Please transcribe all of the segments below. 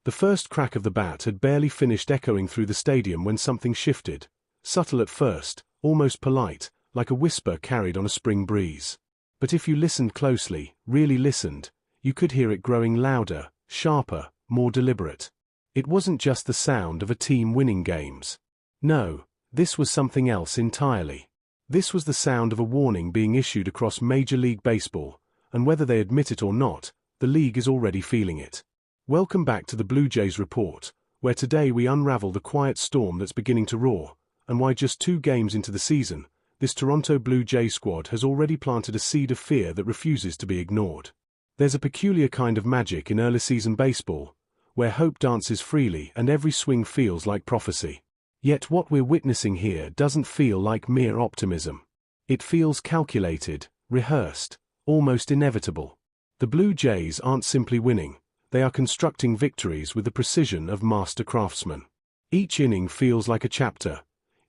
The first crack of the bat had barely finished echoing through the stadium when something shifted, subtle at first, almost polite, like a whisper carried on a spring breeze. But if you listened closely, really listened, you could hear it growing louder, sharper, more deliberate. It wasn't just the sound of a team winning games. No, this was something else entirely. This was the sound of a warning being issued across Major League Baseball, and whether they admit it or not, the league is already feeling it. Welcome back to the Blue Jays Report, where today we unravel the quiet storm that's beginning to roar, and why just 2 games into the season, this Toronto Blue Jays squad has already planted a seed of fear that refuses to be ignored. There's a peculiar kind of magic in early season baseball, where hope dances freely and every swing feels like prophecy. Yet what we're witnessing here doesn't feel like mere optimism. It feels calculated, rehearsed, almost inevitable. The Blue Jays aren't simply winning, they are constructing victories with the precision of master craftsmen. Each inning feels like a chapter,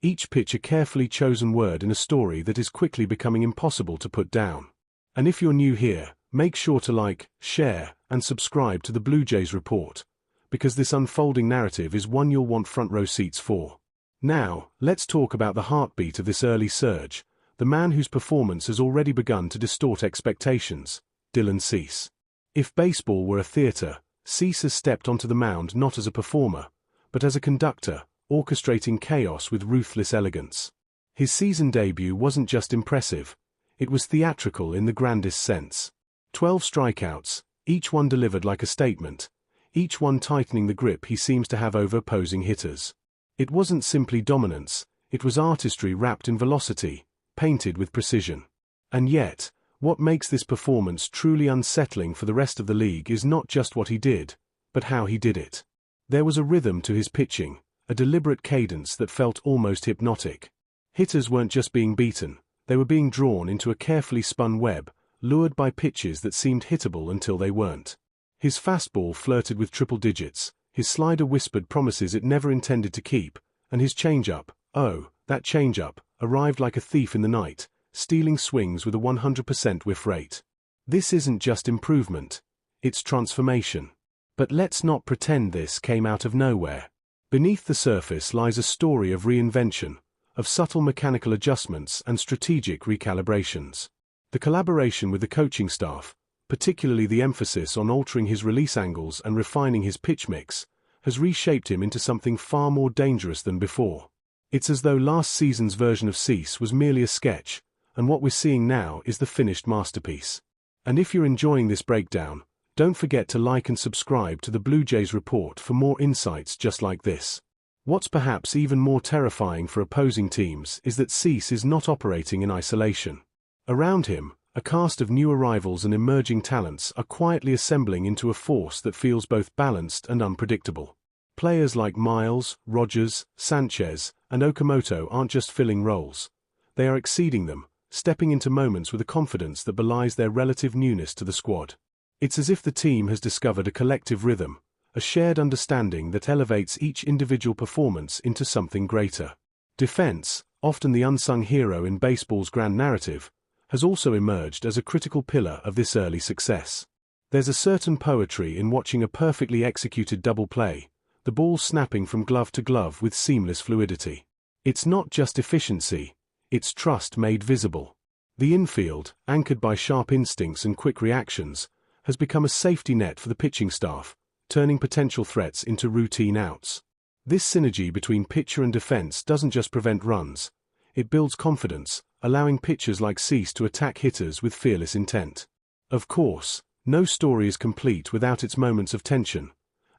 each pitch a carefully chosen word in a story that is quickly becoming impossible to put down. And if you're new here, make sure to like, share, and subscribe to the Blue Jays Report, because this unfolding narrative is one you'll want front row seats for. Now, let's talk about the heartbeat of this early surge, the man whose performance has already begun to distort expectations, Dylan Cease. If baseball were a theater, Cease has stepped onto the mound not as a performer, but as a conductor, orchestrating chaos with ruthless elegance. His season debut wasn't just impressive, it was theatrical in the grandest sense. 12 strikeouts, each one delivered like a statement, each one tightening the grip he seems to have over opposing hitters. It wasn't simply dominance, it was artistry wrapped in velocity, painted with precision. And yet, what makes this performance truly unsettling for the rest of the league is not just what he did, but how he did it. There was a rhythm to his pitching, a deliberate cadence that felt almost hypnotic. Hitters weren't just being beaten, they were being drawn into a carefully spun web, lured by pitches that seemed hittable until they weren't. His fastball flirted with triple digits, his slider whispered promises it never intended to keep, and his changeup, oh, that changeup, arrived like a thief in the night, stealing swings with a 100% whiff rate. This isn't just improvement, it's transformation. But let's not pretend this came out of nowhere. Beneath the surface lies a story of reinvention, of subtle mechanical adjustments and strategic recalibrations. The collaboration with the coaching staff, particularly the emphasis on altering his release angles and refining his pitch mix, has reshaped him into something far more dangerous than before. It's as though last season's version of Cease was merely a sketch, and what we're seeing now is the finished masterpiece. And if you're enjoying this breakdown, don't forget to like and subscribe to the Blue Jays Report for more insights just like this. What's perhaps even more terrifying for opposing teams is that Cease is not operating in isolation. Around him, a cast of new arrivals and emerging talents are quietly assembling into a force that feels both balanced and unpredictable. Players like Miles, Rogers, Sanchez, and Okamoto aren't just filling roles. They are exceeding them, stepping into moments with a confidence that belies their relative newness to the squad. It's as if the team has discovered a collective rhythm, a shared understanding that elevates each individual performance into something greater. Defense, often the unsung hero in baseball's grand narrative, has also emerged as a critical pillar of this early success. There's a certain poetry in watching a perfectly executed double play, the ball snapping from glove to glove with seamless fluidity. It's not just efficiency, it's trust made visible. The infield, anchored by sharp instincts and quick reactions, has become a safety net for the pitching staff, turning potential threats into routine outs. This synergy between pitcher and defense doesn't just prevent runs, it builds confidence, allowing pitchers like Cease to attack hitters with fearless intent. Of course, no story is complete without its moments of tension,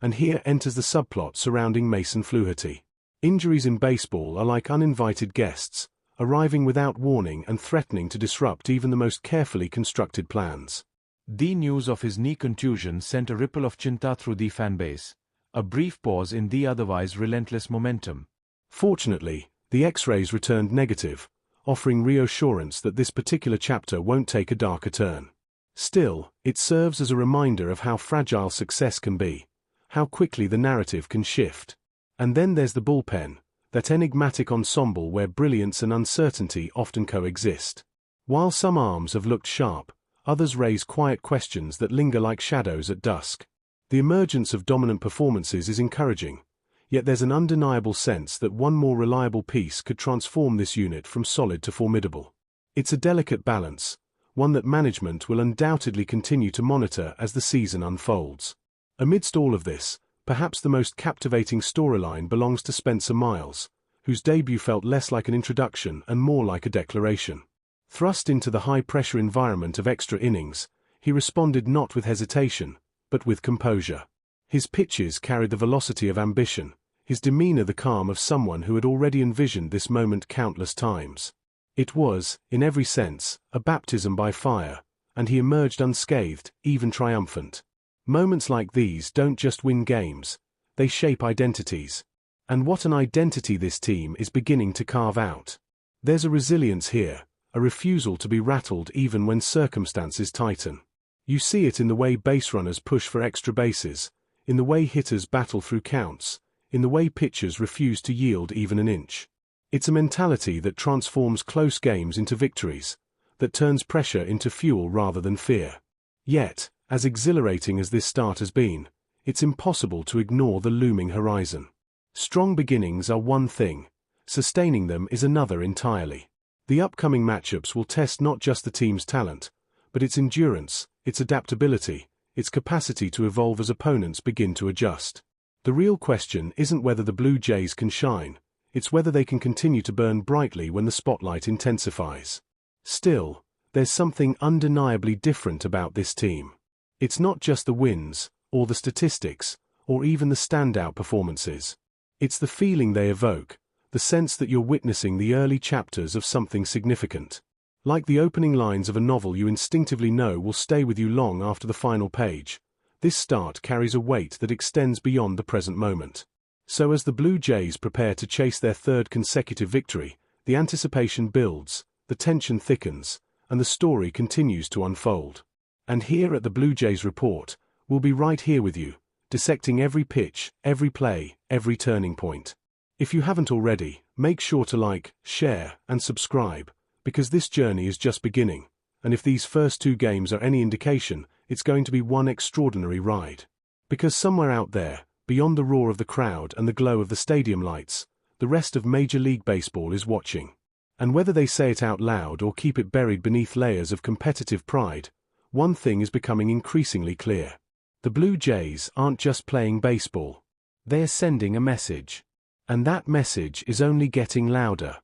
and here enters the subplot surrounding Mason Fluharty. Injuries in baseball are like uninvited guests, arriving without warning and threatening to disrupt even the most carefully constructed plans. The news of his knee contusion sent a ripple of chinta through the fanbase, a brief pause in the otherwise relentless momentum. Fortunately, the X-rays returned negative, offering reassurance that this particular chapter won't take a darker turn. Still, it serves as a reminder of how fragile success can be, how quickly the narrative can shift. And then there's the bullpen, that enigmatic ensemble where brilliance and uncertainty often coexist. While some arms have looked sharp, others raise quiet questions that linger like shadows at dusk. The emergence of dominant performances is encouraging, yet there's an undeniable sense that one more reliable piece could transform this unit from solid to formidable. It's a delicate balance, one that management will undoubtedly continue to monitor as the season unfolds. Amidst all of this, perhaps the most captivating storyline belongs to Spencer Miles, whose debut felt less like an introduction and more like a declaration. Thrust into the high-pressure environment of extra innings, he responded not with hesitation, but with composure. His pitches carried the velocity of ambition, his demeanor the calm of someone who had already envisioned this moment countless times. It was, in every sense, a baptism by fire, and he emerged unscathed, even triumphant. Moments like these don't just win games, they shape identities. And what an identity this team is beginning to carve out. There's a resilience here, a refusal to be rattled even when circumstances tighten. You see it in the way base runners push for extra bases, in the way hitters battle through counts, in the way pitchers refuse to yield even an inch. It's a mentality that transforms close games into victories, that turns pressure into fuel rather than fear. Yet, as exhilarating as this start has been, it's impossible to ignore the looming horizon. Strong beginnings are one thing, sustaining them is another entirely. The upcoming matchups will test not just the team's talent, but its endurance, its adaptability, its capacity to evolve as opponents begin to adjust. The real question isn't whether the Blue Jays can shine, it's whether they can continue to burn brightly when the spotlight intensifies. Still, there's something undeniably different about this team. It's not just the wins, or the statistics, or even the standout performances. It's the feeling they evoke, the sense that you're witnessing the early chapters of something significant. Like the opening lines of a novel you instinctively know will stay with you long after the final page, this start carries a weight that extends beyond the present moment. So as the Blue Jays prepare to chase their third consecutive victory, the anticipation builds, the tension thickens, and the story continues to unfold. And here at the Blue Jays Report, we'll be right here with you, dissecting every pitch, every play, every turning point. If you haven't already, make sure to like, share, and subscribe, because this journey is just beginning, and if these first two games are any indication, it's going to be one extraordinary ride. Because somewhere out there, beyond the roar of the crowd and the glow of the stadium lights, the rest of Major League Baseball is watching. And whether they say it out loud or keep it buried beneath layers of competitive pride, one thing is becoming increasingly clear. The Blue Jays aren't just playing baseball. They're sending a message. And that message is only getting louder.